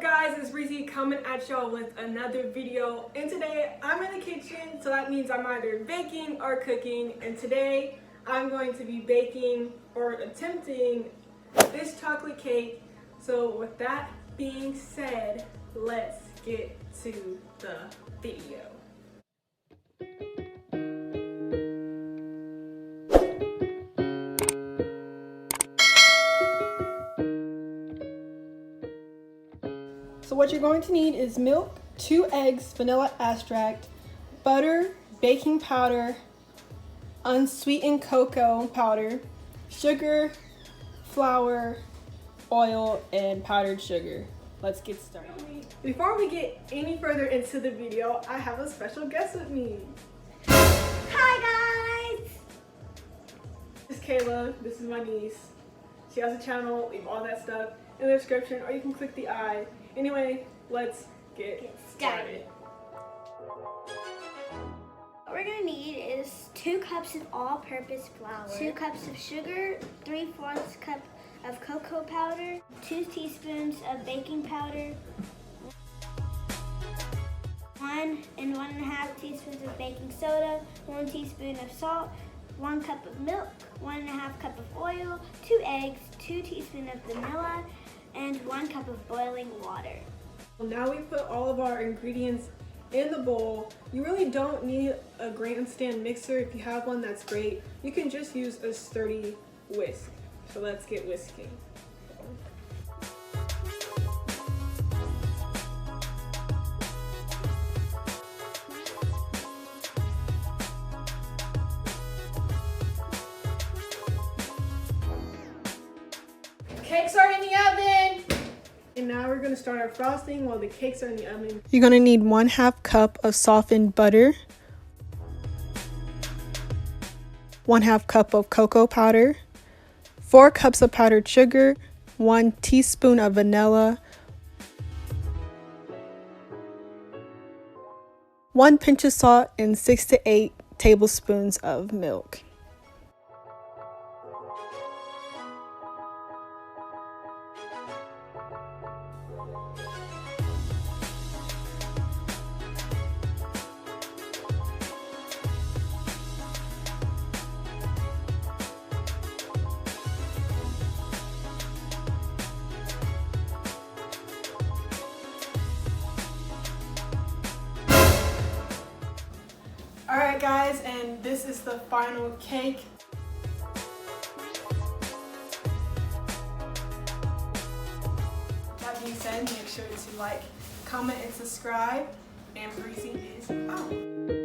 guys, it's Breezy coming at y'all with another video, and today I'm in the kitchen, so that means I'm either baking or cooking, and today I'm going to be baking or attempting this chocolate cake. So with that being said, let's get to the video. So what you're going to need is milk, 2 eggs, vanilla extract, butter, baking powder, unsweetened cocoa powder, sugar, flour, oil, and powdered sugar. Let's get started. Before we get any further into the video, I have a special guest with me. Hi guys! This is Kayla. This is my niece. She has a channel. Leave all that stuff in the description, or you can click the I. Anyway, let's get started. What we're going to need is 2 cups of all-purpose flour, 2 cups of sugar, 3/4 cup of cocoa powder, 2 teaspoons of baking powder, 1 and 1.5 teaspoons of baking soda, 1 teaspoon of salt, 1 cup of milk, 1.5 cup of oil, 2 eggs, 2 teaspoons of vanilla, and 1 cup of boiling water. Now we put all of our ingredients in the bowl. You really don't need a grandstand mixer. If you have one, that's great. You can just use a sturdy whisk. So let's get whisking. Cakes are in the oven! And now we're going to start our frosting while the cakes are in the oven. You're going to need 1/2 cup of softened butter, 1/2 cup of cocoa powder, 4 cups of powdered sugar, 1 teaspoon of vanilla, 1 pinch of salt, and 6 to 8 tablespoons of milk. Alright guys, and this is the final cake. That being said, make sure to like, comment, and subscribe. And Breezy is out.